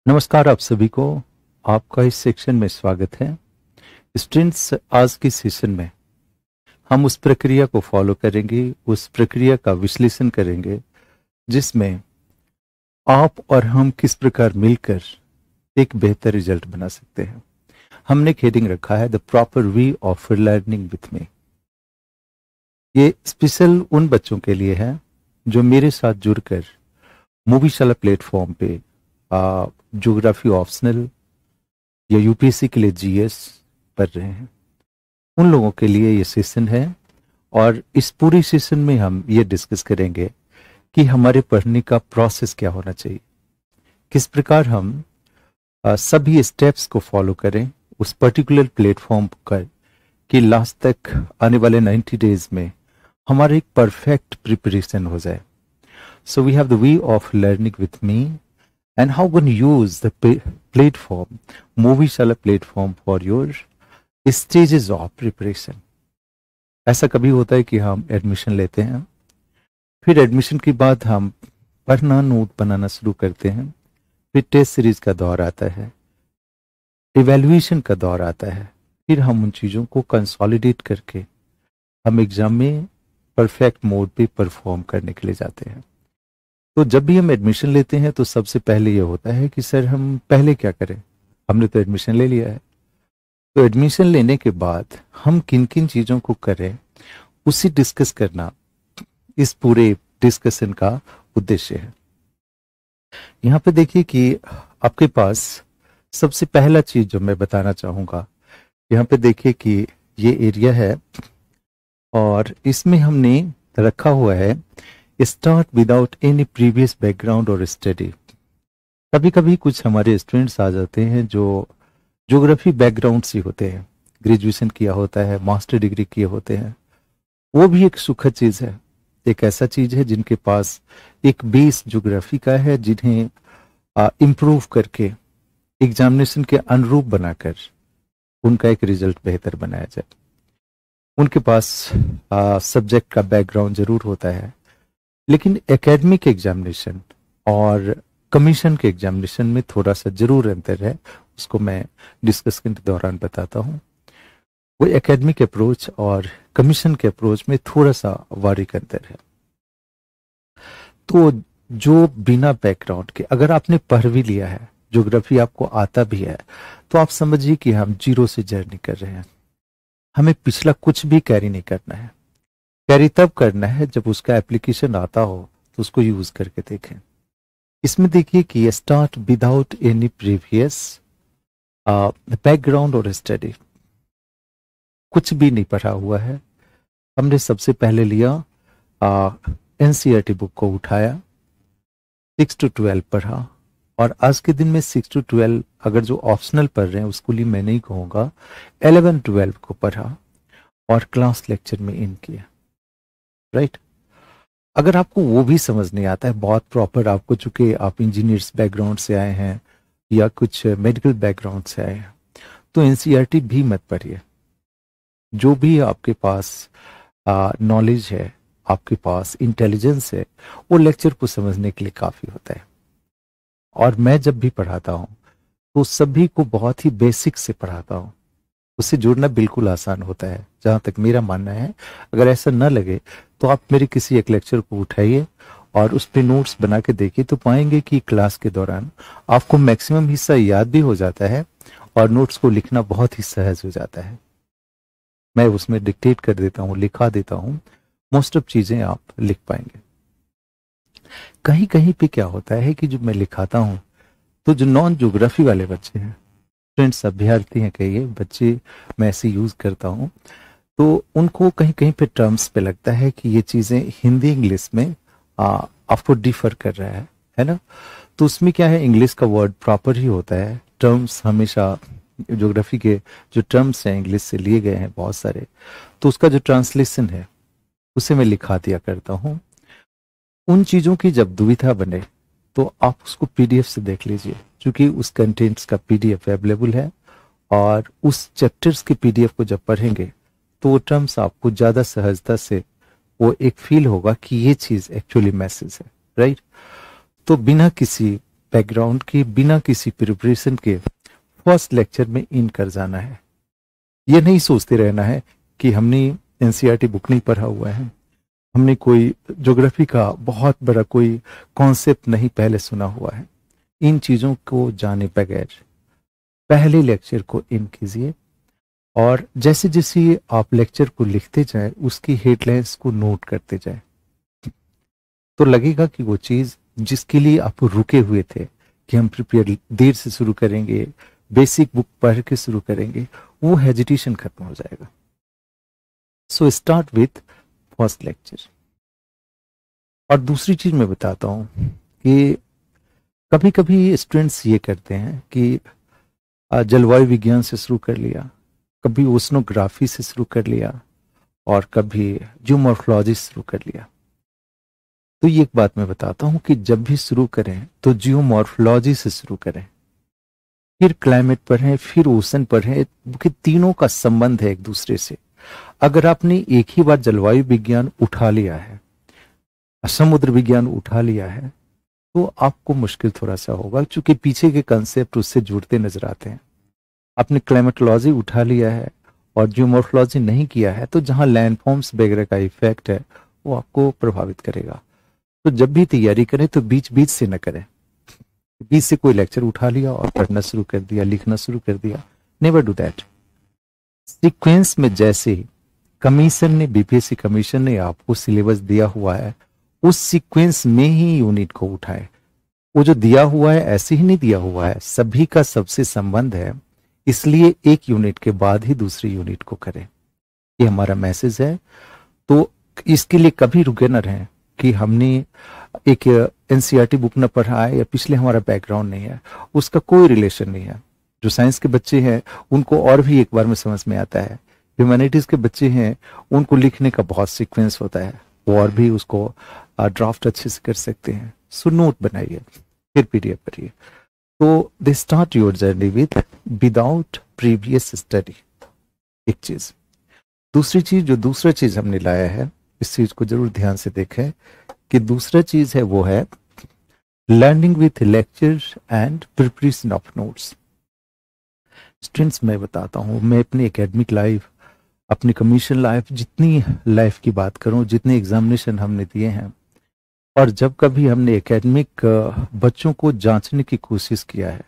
नमस्कार आप सभी को। आपका इस सेक्शन में स्वागत है। स्टूडेंट्स, आज की सेशन में हम उस प्रक्रिया को फॉलो करेंगे, उस प्रक्रिया का विश्लेषण करेंगे जिसमें आप और हम किस प्रकार मिलकर एक बेहतर रिजल्ट बना सकते हैं। हमने हेडिंग रखा है the proper way of learning with मी। ये स्पेशल उन बच्चों के लिए है जो मेरे साथ जुड़कर मूवीशाला प्लेटफॉर्म पे ज्योग्राफी ऑप्शनल या यूपीएससी के लिए जीएस पढ़ रहे हैं। उन लोगों के लिए ये सेशन है और इस पूरी सेशन में हम ये डिस्कस करेंगे कि हमारे पढ़ने का प्रोसेस क्या होना चाहिए, किस प्रकार हम सभी स्टेप्स को फॉलो करें उस पर्टिकुलर प्लेटफॉर्म पर कि लास्ट तक आने वाले 90 डेज में हमारा एक परफेक्ट प्रिपरेशन हो जाए। So we have the way of learning with me and how can you use the platform, Movieshala platform for your stages of preparation। ऐसा कभी होता है कि हम एडमिशन लेते हैं, फिर एडमिशन के बाद हम पढ़ना नोट बनाना शुरू करते हैं, फिर टेस्ट सीरीज का दौर आता है, इवैल्यूएशन का दौर आता है, फिर हम उन चीज़ों को कंसोलिडेट करके हम एग्जाम में परफेक्ट मोड पे परफॉर्म करने के लिए जाते हैं। तो जब भी हम एडमिशन लेते हैं तो सबसे पहले ये होता है कि सर हम पहले क्या करें, हमने तो एडमिशन ले लिया है। तो एडमिशन लेने के बाद हम किन किन चीज़ों को करें उसे डिस्कस करना इस पूरे डिस्कशन का उद्देश्य है। यहाँ पे देखिए कि आपके पास सबसे पहला चीज जो मैं बताना चाहूँगा, यहाँ पे देखिए कि ये एरिया है और इसमें हमने रखा हुआ है start without any previous background और स्टडी। कभी कभी कुछ हमारे स्टूडेंट्स आ जाते हैं जो ज्योग्राफी बैकग्राउंड से होते हैं, ग्रेजुएशन किया होता है, मास्टर डिग्री किए होते हैं। वो भी एक सुखद चीज़ है, एक ऐसा चीज़ है जिनके पास एक बेस ज्योग्राफी का है, जिन्हें इम्प्रूव करके एग्जामिनेशन के अनुरूप बनाकर उनका एक रिजल्ट बेहतर बनाया जाए। उनके पास सब्जेक्ट का बैकग्राउंड जरूर होता है, लेकिन एकेडमिक एग्जामिनेशन और कमीशन के एग्जामिनेशन में थोड़ा सा जरूर अंतर है। उसको मैं डिस्कशन के दौरान बताता हूँ। वो एकेडमिक अप्रोच और कमीशन के अप्रोच में थोड़ा सा बारीक अंतर है। तो जो बिना बैकग्राउंड के अगर आपने पढ़ भी लिया है, ज्योग्राफी आपको आता भी है, तो आप समझिए कि हम जीरो से जर्नी कर रहे हैं। हमें पिछला कुछ भी कैरी नहीं करना है। कैरी तब करना है जब उसका एप्लीकेशन आता हो तो उसको यूज करके देखें। इसमें देखिए कि start without any previous background और स्टडी। कुछ भी नहीं पढ़ा हुआ है, हमने सबसे पहले लिया एनसीईआरटी बुक को उठाया, 6 to 12 पढ़ा। और आज के दिन में 6 to 12 अगर जो ऑप्शनल पढ़ रहे हैं उसको लिए मैं नहीं कहूँगा, 11-12 को पढ़ा और क्लास लेक्चर में इन किया। राइट। अगर आपको वो भी समझ नहीं आता है बहुत प्रॉपर, आपको चूंकि आप इंजीनियर्स बैकग्राउंड से आए हैं या कुछ मेडिकल बैकग्राउंड से आए हैं, तो एनसीईआरटी भी मत पढ़िए। जो भी आपके पास नॉलेज है, आपके पास इंटेलिजेंस है, वो लेक्चर को समझने के लिए काफी होता है। और मैं जब भी पढ़ाता हूँ तो सभी को बहुत ही बेसिक से पढ़ाता हूँ। उससे जुड़ना बिल्कुल आसान होता है, जहां तक मेरा मानना है। अगर ऐसा न लगे तो आप मेरे किसी एक लेक्चर को उठाइए और उस पे नोट्स बना के देखिए, तो पाएंगे कि क्लास के दौरान आपको मैक्सिमम हिस्सा याद भी हो जाता है और नोट्स को लिखना बहुत ही सहज हो जाता है। मैं उसमें डिक्टेट कर देता हूँ, लिखा देता हूँ, मोस्ट ऑफ चीजें आप लिख पाएंगे। कहीं कहीं पे क्या होता है कि जो मैं लिखाता हूँ तो जो नॉन ज्योग्राफी वाले बच्चे हैं, फ्रेंड्स अभ्यर्थी हैं, कहिए बच्चे मैं ऐसे यूज करता हूँ, तो उनको कहीं कहीं पे टर्म्स पे लगता है कि ये चीजें हिंदी इंग्लिश में आपको डिफर कर रहा है ना। तो उसमें क्या है, इंग्लिश का वर्ड प्रॉपर ही होता है, टर्म्स हमेशा ज्योग्राफी के जो टर्म्स हैं इंग्लिश से लिए गए हैं बहुत सारे, तो उसका जो ट्रांसलेशन है उसे मैं लिखा दिया करता हूँ। उन चीजों की जब दुविधा बने तो आप उसको पीडीएफ से देख लीजिए, क्योंकि उस कंटेंट्स का पीडीएफ अवेलेबल है और उस चैप्टर्स के पीडीएफ को जब पढ़ेंगे तो वो टर्म्स आपको ज्यादा सहजता से वो एक फील होगा कि ये चीज एक्चुअली मैसेज है। राइट। तो बिना किसी बैकग्राउंड के बिना किसी प्रिपरेशन के फर्स्ट लेक्चर में इन कर जाना है। ये नहीं सोचते रहना है कि हमने एनसीईआरटी बुक नहीं पढ़ा हुआ है, हमने कोई ज्योग्राफी का बहुत बड़ा कोई कॉन्सेप्ट नहीं पहले सुना हुआ है। इन चीज़ों को जाने बगैर पहले लेक्चर को इन कीजिए और जैसे जैसे आप लेक्चर को लिखते जाएं उसकी हेडलाइंस को नोट करते जाएं, तो लगेगा कि वो चीज़ जिसके लिए आप रुके हुए थे कि हम प्रिपेयर देर से शुरू करेंगे, बेसिक बुक पढ़ के शुरू करेंगे, वो हेजिटेशन खत्म हो जाएगा। So start with first lecture. और दूसरी चीज मैं बताता हूं कि कभी कभी स्टूडेंट्स ये करते हैं कि जलवायु विज्ञान से शुरू कर लिया, कभी ओशनोग्राफी से शुरू कर लिया और कभी जियोमॉर्फोलॉजी से शुरू कर लिया। तो ये एक बात मैं बताता हूं कि जब भी शुरू करें तो जियोमॉर्फोलॉजी से शुरू करें, फिर क्लाइमेट पढ़ें, फिर ओशन पढ़ें, कि तीनों का संबंध है एक दूसरे से। अगर आपने एक ही बार जलवायु विज्ञान उठा लिया है, समुद्र विज्ञान उठा लिया है, तो आपको मुश्किल थोड़ा सा होगा, क्योंकि पीछे के कंसेप्ट उससे जुड़ते नजर आते हैं। आपने क्लाइमेटोलॉजी उठा लिया है और जियोमॉर्फोलॉजी नहीं किया है, तो जहां लैंडफॉर्म्स वगैरह का इफेक्ट है वो आपको प्रभावित करेगा। तो जब भी तैयारी करें तो बीच बीच से न करें, बीच से कोई लेक्चर उठा लिया और पढ़ना शुरू कर दिया, लिखना शुरू कर दिया। Never do that. सीक्वेंस में जैसे कमीशन ने, बीपीएससी कमीशन ने आपको सिलेबस दिया हुआ है, उस सीक्वेंस में ही यूनिट को उठाए। वो जो दिया हुआ है ऐसे ही नहीं दिया हुआ है, सभी का सबसे संबंध है, इसलिए एक यूनिट के बाद ही दूसरी यूनिट को करें। ये हमारा मैसेज है। तो इसके लिए कभी रुके न रहें कि हमने एक एनसीईआरटी बुक न पढ़ा है या पिछले हमारा बैकग्राउंड नहीं है, उसका कोई रिलेशन नहीं है। जो साइंस के बच्चे हैं उनको और भी एक बार में समझ में आता है, ह्यूमैनिटीज के बच्चे हैं उनको लिखने का बहुत सीक्वेंस होता है, वो और भी उसको ड्राफ्ट अच्छे से कर सकते हैं। सो नोट बनाइए, फिर पीडीएफ पढ़िए। तो they start your journey with without previous study. एक चीज। दूसरी चीज, जो दूसरा चीज हमने लाया है, इस चीज को जरूर ध्यान से देखें कि दूसरा चीज है वो है learning with lecture and preparation of notes. Students, मैं बताता हूं, मैं अपनी एकेडमिक लाइफ, अपनी कमीशन लाइफ, जितनी लाइफ की बात करूं, जितने एग्जामिनेशन हमने दिए हैं, और जब कभी हमने एकेडमिक बच्चों को जांचने की कोशिश किया है,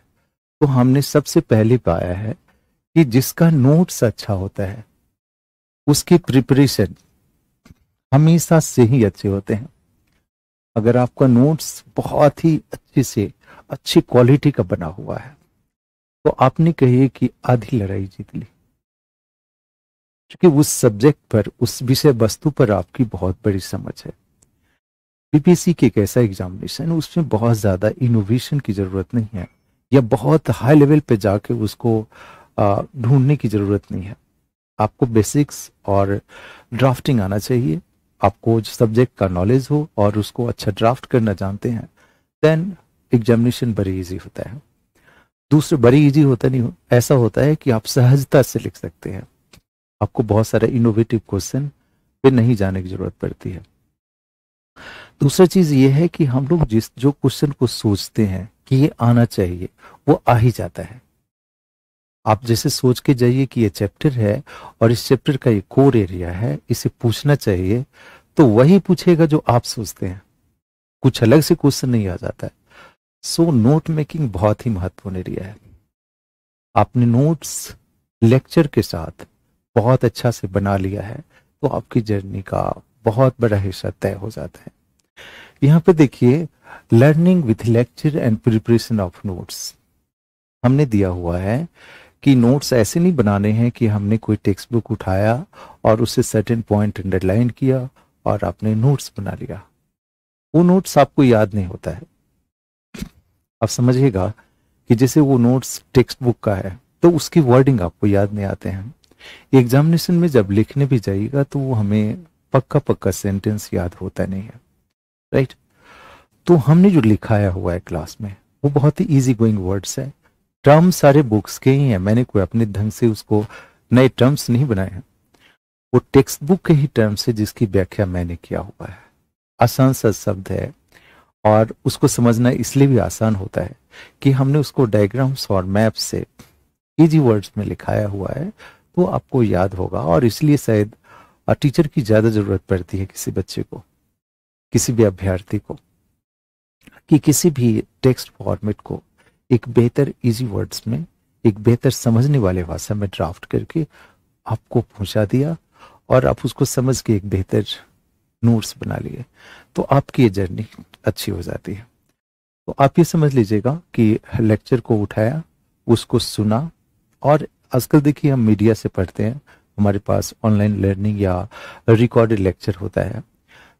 तो हमने सबसे पहले पाया है कि जिसका नोट्स अच्छा होता है उसकी प्रिपरेशन हमेशा से ही अच्छे होते हैं। अगर आपका नोट्स बहुत ही अच्छे से अच्छी क्वालिटी का बना हुआ है, तो आपने कहिए कि आधी लड़ाई जीत ली, क्योंकि उस सब्जेक्ट पर, उस विषय वस्तु पर आपकी बहुत बड़ी समझ है। बीपीएससी के एक ऐसा एग्जामिनेशन है उसमें बहुत ज्यादा इनोवेशन की जरूरत नहीं है, या बहुत हाई लेवल पे जाके उसको ढूंढने की जरूरत नहीं है। आपको बेसिक्स और ड्राफ्टिंग आना चाहिए, आपको सब्जेक्ट का नॉलेज हो और उसको अच्छा ड्राफ्ट करना जानते हैं, देन एग्जामिनेशन बड़ी इजी होता है। दूसरे बड़ी इजी होता नहीं हो, ऐसा होता है कि आप सहजता से लिख सकते हैं, आपको बहुत सारे इनोवेटिव क्वेश्चन पे नहीं जाने की जरूरत पड़ती है। दूसरा चीज ये है कि हम लोग जो क्वेश्चन को सोचते हैं कि ये आना चाहिए, वो आ ही जाता है। आप जैसे सोच के जाइए कि ये चैप्टर है और इस चैप्टर का ये कोर एरिया है, इसे पूछना चाहिए, तो वही पूछेगा जो आप सोचते हैं, कुछ अलग से क्वेश्चन नहीं आ जाता है। सो नोट मेकिंग बहुत ही महत्वपूर्ण एरिया है। आपने नोट्स लेक्चर के साथ बहुत अच्छा से बना लिया है, तो आपकी जर्नी का बहुत बड़ा हिस्सा तय हो जाता है। यहाँ पे देखिए, learning with lecture and preparation of notes हमने दिया हुआ है कि नोट्स ऐसे नहीं बनाने हैं कि हमने कोई टेक्स्ट बुक उठाया और उससे सर्टेन पॉइंट अंडरलाइन किया और आपने नोट्स बना लिया। वो नोट्स आपको याद नहीं होता है। आप समझिएगा कि जैसे वो नोट्स टेक्स्ट बुक का है तो उसकी वर्डिंग आपको याद नहीं आते हैं। एग्जामिनेशन में जब लिखने भी जाइएगा तो वो हमें पक्का पक्का सेंटेंस याद होता नहीं है, राइट। तो हमने जो लिखाया हुआ है क्लास में वो बहुत ही इजी गोइंग वर्ड्स है, टर्म सारे बुक्स के ही हैं, मैंने कोई अपने ढंग से उसको नए टर्म्स नहीं बनाए हैं, वो टेक्स्ट बुक के ही टर्म्स है जिसकी व्याख्या मैंने किया हुआ है। आसान सा शब्द है और उसको समझना इसलिए भी आसान होता है कि हमने उसको डायग्राम्स और मैप्स से इजी वर्ड्स में लिखाया हुआ है, तो आपको याद होगा। और इसलिए शायद टीचर की ज़्यादा ज़रूरत पड़ती है किसी बच्चे को, किसी भी अभ्यर्थी को, कि किसी भी टेक्स्ट फॉर्मेट को एक बेहतर इजी वर्ड्स में, एक बेहतर समझने वाले भाषा में ड्राफ्ट करके आपको पहुंचा दिया और आप उसको समझ के एक बेहतर नोट्स बना लिए, तो आपकी ये जर्नी अच्छी हो जाती है। तो आप ये समझ लीजिएगा कि लेक्चर को उठाया, उसको सुना, और आजकल देखिए हम मीडिया से पढ़ते हैं, हमारे पास ऑनलाइन लर्निंग या रिकॉर्डेड लेक्चर होता है,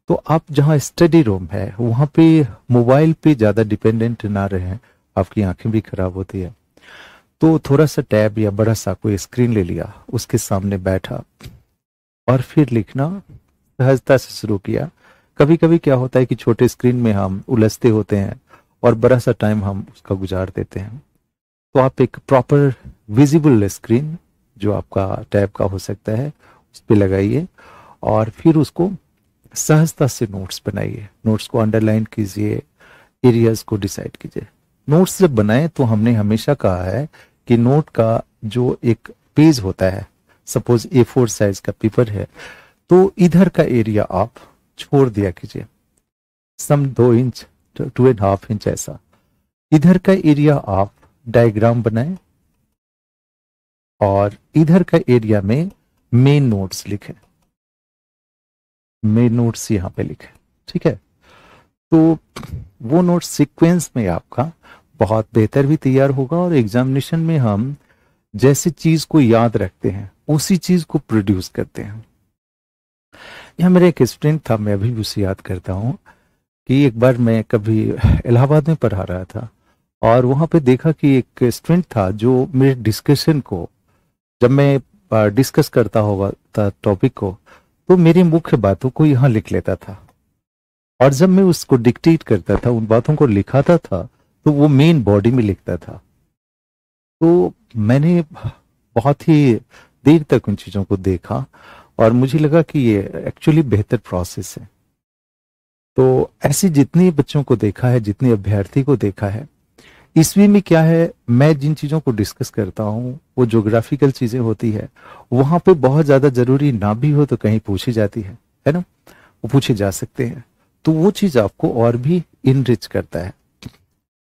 तो आप जहाँ स्टडी रूम है वहाँ पे मोबाइल पे ज़्यादा डिपेंडेंट ना रहें, आपकी आंखें भी खराब होती है। तो थोड़ा सा टैब या बड़ा सा कोई स्क्रीन ले लिया, उसके सामने बैठा और फिर लिखना सहजता से शुरू किया। कभी कभी क्या होता है कि छोटे स्क्रीन में हम उलझते होते हैं और बड़ा सा टाइम हम उसका गुजार देते हैं। तो आप एक प्रॉपर विजिबल स्क्रीन जो आपका टैब का हो सकता है उस पर लगाइए और फिर उसको सहजता से नोट्स बनाइए। नोट्स को अंडरलाइन कीजिए, एरियाज को डिसाइड कीजिए। नोट्स जब बनाए तो हमने हमेशा कहा है कि नोट का जो एक पेज होता है, सपोज A4 साइज का पेपर है, तो इधर का एरिया आप छोड़ दिया कीजिए, सम 2 इंच 2.5 इंच ऐसा। इधर का एरिया आप डायग्राम बनाएं और इधर का एरिया में मेन नोट्स लिखें, मेन नोट्स यहां पे लिखें, ठीक है। तो वो नोट सीक्वेंस में आपका बहुत बेहतर भी तैयार होगा और एग्जामिनेशन में हम जैसे चीज को याद रखते हैं उसी चीज को प्रोड्यूस करते हैं। यहाँ मेरा एक स्टूडेंट था, मैं अभी भी उसे याद करता हूँ कि एक बार मैं कभी इलाहाबाद में पढ़ा रहा था और वहां पे देखा कि एक स्टूडेंट था जो मेरे डिस्कशन को, जब मैं डिस्कस करता होगा था टॉपिक को, तो मेरी मुख्य बातों को यहाँ लिख लेता था और जब मैं उसको डिक्टेट करता था, उन बातों को लिखाता था, तो वो मेन बॉडी में लिखता था। तो मैंने बहुत ही देर तक उन चीज़ों को देखा और मुझे लगा कि ये एक्चुअली बेहतर प्रोसेस है। तो ऐसे जितने बच्चों को देखा है, जितने अभ्यर्थी को देखा है, इसमें में क्या है, मैं जिन चीज़ों को डिस्कस करता हूँ वो ज्योग्राफिकल चीज़ें होती है, वहाँ पे बहुत ज़्यादा जरूरी ना भी हो तो कहीं पूछी जाती है ना, वो पूछे जा सकते हैं, तो वो चीज़ आपको और भी इनरिच करता है।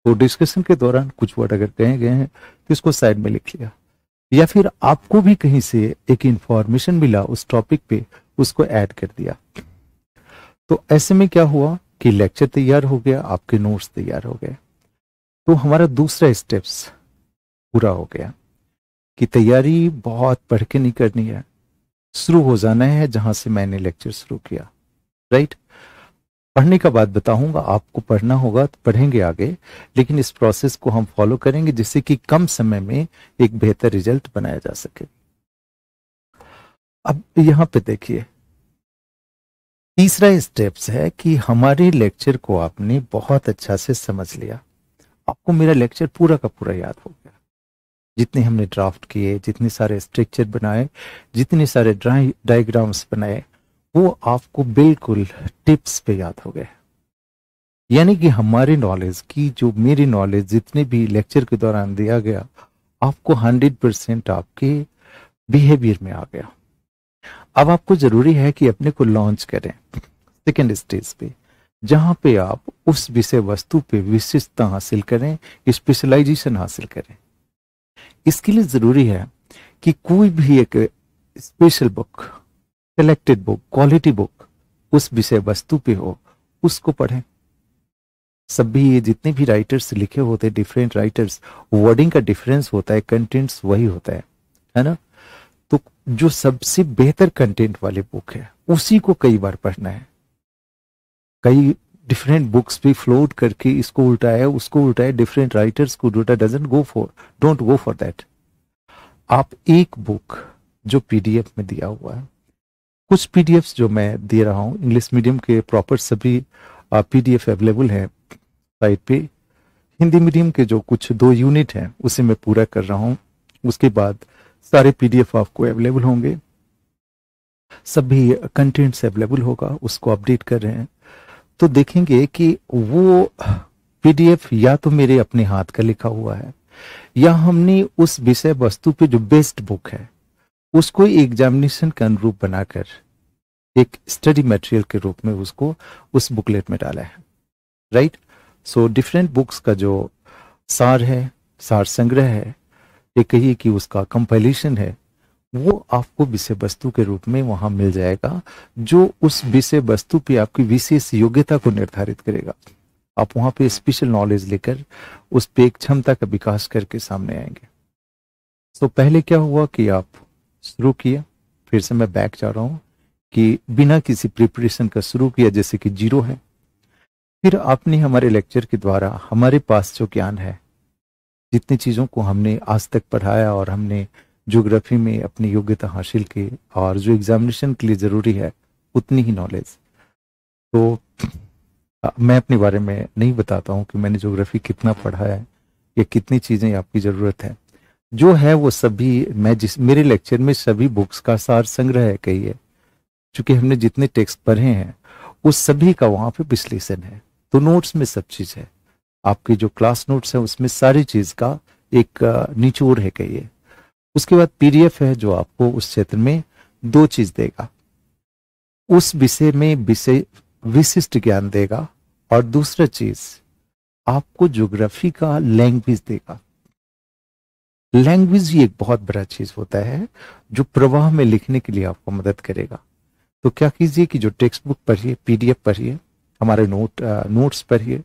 तो डिस्कशन के दौरान कुछ वर्ड अगर कहे गए हैं तो इसको साइड में लिख लिया, या फिर आपको भी कहीं से एक इंफॉर्मेशन मिला उस टॉपिक पे, उसको ऐड कर दिया। तो ऐसे में क्या हुआ कि लेक्चर तैयार हो गया, आपके नोट्स तैयार हो गए। तो हमारा दूसरा स्टेप्स पूरा हो गया कि तैयारी बहुत पढ़ के नहीं करनी है, शुरू हो जाना है जहां से मैंने लेक्चर शुरू किया, राइट। पढ़ने का बात बताऊंगा, आपको पढ़ना होगा तो पढ़ेंगे आगे, लेकिन इस प्रोसेस को हम फॉलो करेंगे जिससे कि कम समय में एक बेहतर रिजल्ट बनाया जा सके। अब यहां पे देखिए, तीसरा स्टेप्स है कि हमारे लेक्चर को आपने बहुत अच्छा से समझ लिया, आपको मेरा लेक्चर पूरा का पूरा याद हो गया। जितने हमने ड्राफ्ट किए, जितने सारे स्ट्रक्चर बनाए, जितने सारे डायग्राम्स बनाए, वो आपको बिल्कुल टिप्स पे याद हो गए। यानी कि हमारी नॉलेज की, जो मेरी नॉलेज जितने भी लेक्चर के दौरान दिया गया, आपको 100% आपके बिहेवियर में आ गया। अब आपको जरूरी है कि अपने को लॉन्च करें सेकेंड स्टेज पे, जहां पे आप उस विषय वस्तु पे विशिष्टता हासिल करें, स्पेशलाइजेशन हासिल करें। इसके लिए जरूरी है कि कोई भी एक special book, selected book, quality book उस विषय वस्तु पे हो, उसको पढ़ें। सभी ये जितने भी राइटर्स लिखे होते हैं, डिफरेंट राइटर्स, वर्डिंग का डिफरेंस होता है, कंटेंट्स वही होता है ना। तो जो सबसे बेहतर कंटेंट वाली बुक है उसी को कई बार पढ़ना है। कई डिफरेंट बुक्स पे फ्लोट करके इसको उल्टाया, उसको उल्टाया, डिफरेंट राइटर्स को उल्टा, डोंट गो फॉर दैट। आप एक बुक जो पीडीएफ में दिया हुआ है, कुछ पीडीएफ्स जो मैं दे रहा हूं इंग्लिश मीडियम के प्रॉपर सभी पीडीएफ अवेलेबल है साइट पे। हिंदी मीडियम के जो कुछ 2 यूनिट हैं उसे मैं पूरा कर रहा हूं, उसके बाद सारे पीडीएफ आपको अवेलेबल होंगे, सभी कंटेंट्स अवेलेबल होगा, उसको अपडेट कर रहे हैं। तो देखेंगे कि वो पीडीएफ या तो मेरे अपने हाथ का लिखा हुआ है, या हमने उस विषय वस्तु पे जो बेस्ट बुक है उसको एग्जामिनेशन के अनुरूप बनाकर एक स्टडी मटेरियल के रूप में उसको उस बुकलेट में डाला है। राइट। सो डिफरेंट बुक्स का जो सार है, सार संग्रह है, ये कहिए कि उसका कंपाइलेशन है, वो आपको विषय वस्तु के रूप में वहां मिल जाएगा, जो उस विषय वस्तु पे आपकी विशेष योग्यता को निर्धारित करेगा। आप वहां पे स्पेशल नॉलेज लेकर उस पे एक क्षमता का विकास करके सामने आएंगे। तो पहले क्या हुआ कि आप शुरू किया, फिर से मैं बैक जा रहा हूं कि बिना किसी प्रिपरेशन का शुरू किया, जैसे कि जीरो है। फिर आपने हमारे लेक्चर के द्वारा हमारे पास जो ज्ञान है, जितनी चीजों को हमने आज तक पढ़ाया और हमने ज्योग्राफी में अपनी योग्यता हासिल की और जो एग्जामिनेशन के लिए जरूरी है उतनी ही नॉलेज। तो मैं अपने बारे में नहीं बताता हूं कि मैंने ज्योग्राफी कितना पढ़ा है या कितनी चीजें आपकी जरूरत है। जो है वो सभी मेरे लेक्चर में सभी बुक्स का सार संग्रह है कहिए, क्योंकि हमने जितने टेक्स्ट पढ़े हैं उस सभी का वहां पे विश्लेषण है। तो नोट्स में सब चीज है, आपके जो क्लास नोट्स है उसमें सारी चीज का एक निचोड़ है कहिए। उसके बाद पीडीएफ है जो आपको उस क्षेत्र में दो चीज देगा, उस विषय में विषय विशिष्ट ज्ञान देगा, और दूसरा चीज आपको ज्योग्राफी का लैंग्वेज देगा। लैंग्वेज ही एक बहुत बड़ा चीज होता है जो प्रवाह में लिखने के लिए आपको मदद करेगा। तो क्या कीजिए कि जो टेक्स्ट बुक पढ़िए, पीडीएफ पढ़िए, हमारे नोट्स पढ़िए,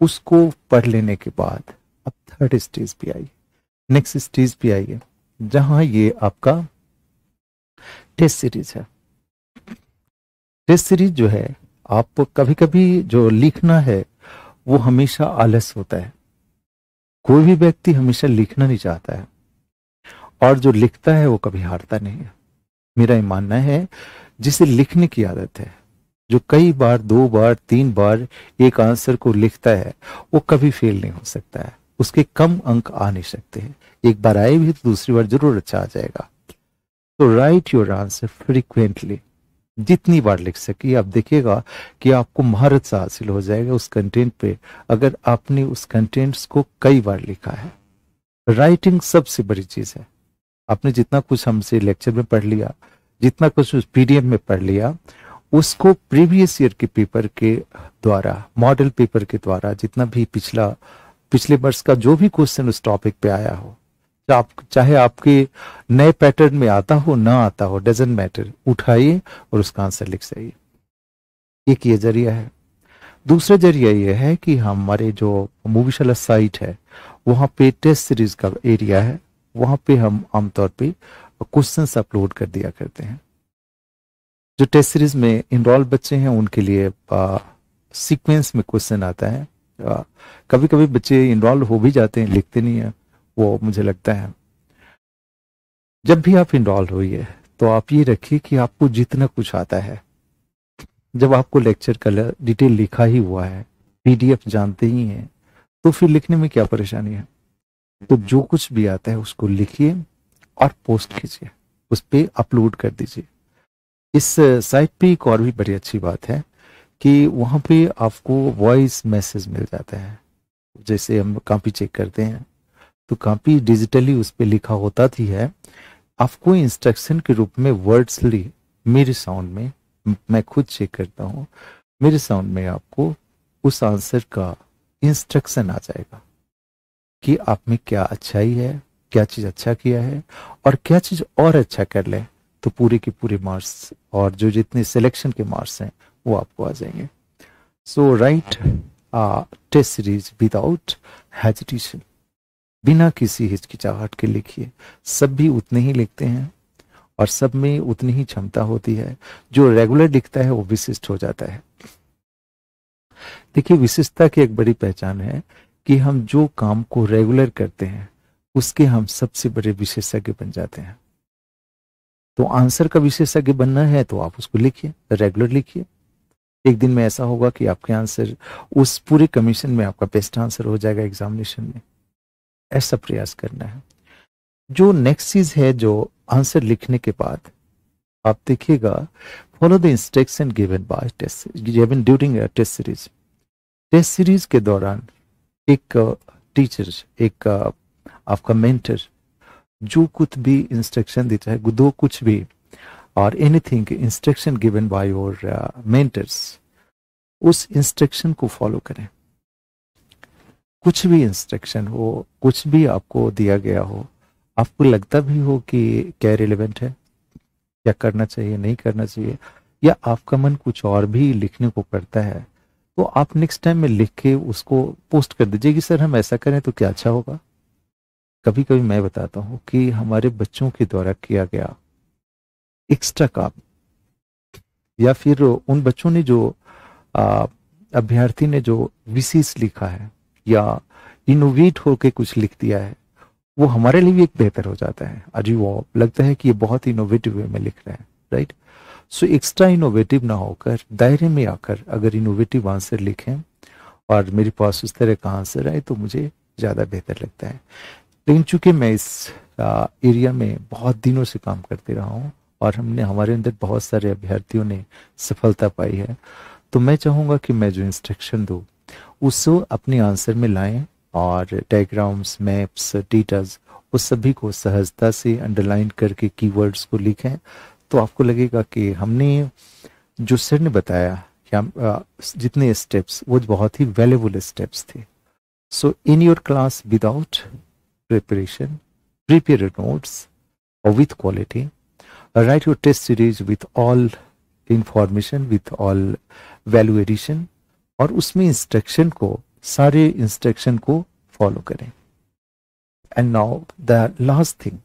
उसको पढ़ लेने के बाद अब थर्ड स्टेज पे आइए, नेक्स्ट स्टेज पे आइए, जहां ये आपका टेस्ट सीरीज है। टेस्ट सीरीज जो है, आप कभी कभी जो लिखना है वो हमेशा आलस होता है। कोई भी व्यक्ति हमेशा लिखना नहीं चाहता है, और जो लिखता है वो कभी हारता नहीं है। मेरा ये मानना है, जिसे लिखने की आदत है, जो कई बार, 2 बार, 3 बार एक आंसर को लिखता है, वो कभी फेल नहीं हो सकता है। उसके कम अंक आ नहीं सकते हैं। एक बार आए भी तो दूसरी बार जरूर अच्छा आ जाएगा। तो राइट योर आंसर फ्रीक्वेंटली, जितनी बार लिख सकी। आप देखिएगा कि आपको महारत से हासिल हो जाएगा उस कंटेंट पे, अगर आपने उस कंटेंट्स को कई बार लिखा है। राइटिंग सबसे बड़ी चीज है। आपने जितना कुछ हमसे लेक्चर में पढ़ लिया, जितना कुछ उस पीडीएफ में पढ़ लिया, उसको प्रीवियस ईयर के पेपर के द्वारा, मॉडल पेपर के द्वारा, जितना भी पिछले वर्ष का जो भी क्वेश्चन उस टॉपिक पे आया हो, चाहे आपके नए पैटर्न में आता हो ना आता हो, डजंट मैटर, उठाइए और उसका आंसर लिख जाइए। एक ये जरिया है। दूसरा जरिया ये है कि हमारे जो मूवीशाला साइट है, वहां पे टेस्ट सीरीज का एरिया है, वहां पे हम आमतौर पे क्वेश्चंस अपलोड कर दिया करते हैं। जो टेस्ट सीरीज में इनरोल बच्चे हैं उनके लिए सीक्वेंस में क्वेश्चन आता है। कभी कभी बच्चे इनरोल हो भी जाते हैं, लिखते नहीं है, वो मुझे लगता है। जब भी आप इनरोल होइए तो आप ये रखिए कि आपको जितना कुछ आता है, जब आपको लेक्चर का डिटेल लिखा ही हुआ है, पीडीएफ जानते ही हैं, तो फिर लिखने में क्या परेशानी है। तो जो कुछ भी आता है उसको लिखिए और पोस्ट कीजिए, उस पे अपलोड कर दीजिए। इस साइट पे एक और भी बड़ी अच्छी बात है कि वहां पे आपको वॉइस मैसेज मिल जाता है। जैसे हम कॉपी चेक करते हैं तो कॉपी डिजिटली उस पे लिखा होता थी है, आपको इंस्ट्रक्शन के रूप में वर्ड्सली मेरे साउंड में, मैं खुद चेक करता हूँ, मेरे साउंड में आपको उस आंसर का इंस्ट्रक्शन आ जाएगा कि आप में क्या अच्छाई है, क्या चीज अच्छा किया है और क्या चीज और अच्छा कर ले, तो पूरे के पूरे मार्क्स और जो जितने सिलेक्शन के मार्क्स हैं वो आपको आ जाएंगे। So write test series without hesitation, बिना किसी हिचकिचाहट के लिखिए। सब भी उतने ही लिखते हैं और सब में उतनी ही क्षमता होती है। जो रेगुलर लिखता है वो विशिष्ट हो जाता है। देखिए, विशिष्टता की एक बड़ी पहचान है कि हम जो काम को रेगुलर करते हैं उसके हम सबसे बड़े विशेषज्ञ बन जाते हैं। तो आंसर का विशेषज्ञ बनना है तो आप उसको लिखिए, रेगुलर लिखिए। एक दिन में ऐसा होगा कि आपके आंसर उस पूरे कमीशन में आपका बेस्ट आंसर हो जाएगा एग्जामिनेशन में। ऐसा प्रयास करना है। जो नेक्स्ट चीज है, जो आंसर लिखने के बाद आप देखिएगा, follow the instruction given during test series. Test series के दौरान एक टीचर, एक आपका मेंटर जो कुछ भी इंस्ट्रक्शन देता है, दो कुछ भी, और anything instruction given by your mentors, उस इंस्ट्रक्शन को फॉलो करें। कुछ भी इंस्ट्रक्शन हो, कुछ भी आपको दिया गया हो, आपको लगता भी हो कि क्या रिलेवेंट है, क्या करना चाहिए, नहीं करना चाहिए, या आपका मन कुछ और भी लिखने को करता है, तो आप नेक्स्ट टाइम में लिख के उसको पोस्ट कर दीजिए कि सर हम ऐसा करें तो क्या अच्छा होगा। कभी कभी मैं बताता हूँ कि हमारे बच्चों के द्वारा किया गया एक्स्ट्रा काम, या फिर उन बच्चों ने जो अभ्यर्थी ने जो विशेष लिखा है या इनोवेट होके कुछ लिख दिया है, वो हमारे लिए भी एक बेहतर हो जाता है। अजी वो लगता है कि ये बहुत इनोवेटिव वे में लिख रहे हैं, राइट। सो एक्स्ट्रा इनोवेटिव ना होकर दायरे में आकर अगर इनोवेटिव आंसर लिखें और मेरे पास उस तरह का आंसर आए तो मुझे ज़्यादा बेहतर लगता है। लेकिन चूंकि मैं इस एरिया में बहुत दिनों से काम करते रहा हूँ और हमारे अंदर बहुत सारे अभ्यर्थियों ने सफलता पाई है, तो मैं चाहूँगा कि मैं जो इंस्ट्रक्शन दूँ उसको अपने आंसर में लाएं और डायग्राम्स, मैप्स, डेटाज, उस सभी को सहजता से अंडरलाइन करके कीवर्ड्स को लिखें, तो आपको लगेगा कि हमने जो सर ने बताया या जितने स्टेप्स, वो बहुत ही वैल्यूबल स्टेप्स थे। So in your class without preparation, prepare your notes or with quality, write your test series with all information, with all value addition, और उसमें इंस्ट्रक्शन को, सारे इंस्ट्रक्शन को फॉलो करें। And now the last thing,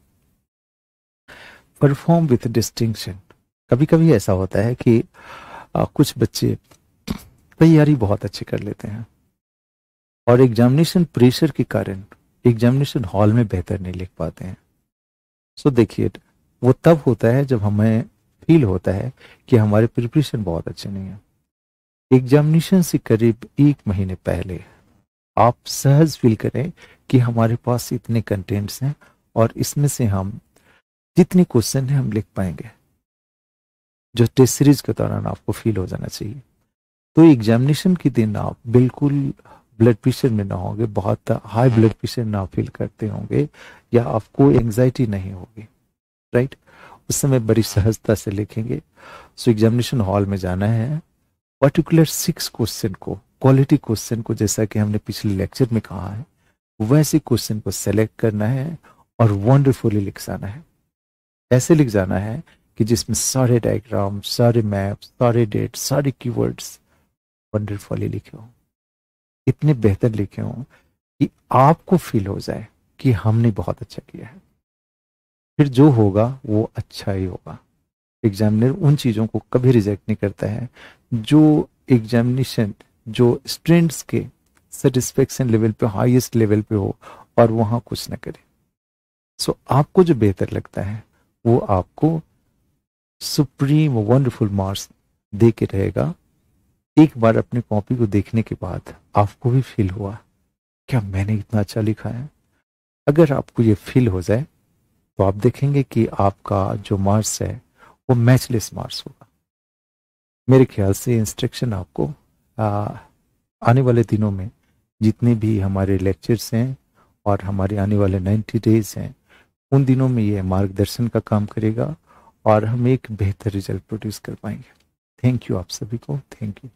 perform with distinction. कभी कभी ऐसा होता है कि कुछ बच्चे तैयारी बहुत अच्छी कर लेते हैं और एग्जामिनेशन प्रेशर के कारण एग्जामिनेशन हॉल में बेहतर नहीं लिख पाते हैं। सो देखिए, वो तब होता है जब हमें फील होता है कि हमारे प्रिपरेशन बहुत अच्छे नहीं है। एग्जामिनेशन से करीब 1 महीने पहले आप सहज फील करें कि हमारे पास इतने कंटेंट्स हैं और इसमें से हम जितने क्वेश्चन हैं हम लिख पाएंगे, जो टेस्ट सीरीज के दौरान आपको फील हो जाना चाहिए। तो एग्जामिनेशन के दिन आप बिल्कुल ब्लड प्रेशर में ना होंगे, बहुत हाई ब्लड प्रेशर ना फील करते होंगे, या आपको एंजाइटी नहीं होगी, राइट। उस समय बड़ी सहजता से लिखेंगे। सो एग्जामिनेशन हॉल में जाना है, पर्टिकुलर 6 क्वेश्चन को, क्वालिटी क्वेश्चन को, जैसा कि हमने पिछले लेक्चर में कहा है, वैसे क्वेश्चन को सेलेक्ट करना है और वंडरफुली लिख जाना है। ऐसे लिख जाना है कि जिसमें सारे डायग्राम, सारे मैप, सारे डेट, सारे कीवर्ड्स वंडरफुली लिखे हों, इतने बेहतर लिखे हों कि आपको फील हो जाए कि हमने बहुत अच्छा किया है। फिर जो होगा वो अच्छा ही होगा। एग्जामिनर उन चीज़ों को कभी रिजेक्ट नहीं करता है जो एग्जामिनेशन, जो स्टूडेंट्स के सेटिस्फेक्शन लेवल पे, हाईएस्ट लेवल पे हो और वहाँ कुछ ना करे। सो आपको जो बेहतर लगता है वो आपको सुप्रीम वंडरफुल मार्क्स दे के रहेगा। एक बार अपनी कॉपी को देखने के बाद आपको भी फील हुआ क्या मैंने इतना अच्छा लिखा है। अगर आपको ये फील हो जाए तो आप देखेंगे कि आपका जो मार्क्स है वो मैचलेस मार्क्स होगा। मेरे ख्याल से इंस्ट्रक्शन आपको आने वाले दिनों में जितने भी हमारे लेक्चर्स हैं और हमारे आने वाले 90 डेज हैं, उन दिनों में ये मार्गदर्शन का काम करेगा और हम एक बेहतर रिजल्ट प्रोड्यूस कर पाएंगे। थैंक यू आप सभी को, थैंक यू।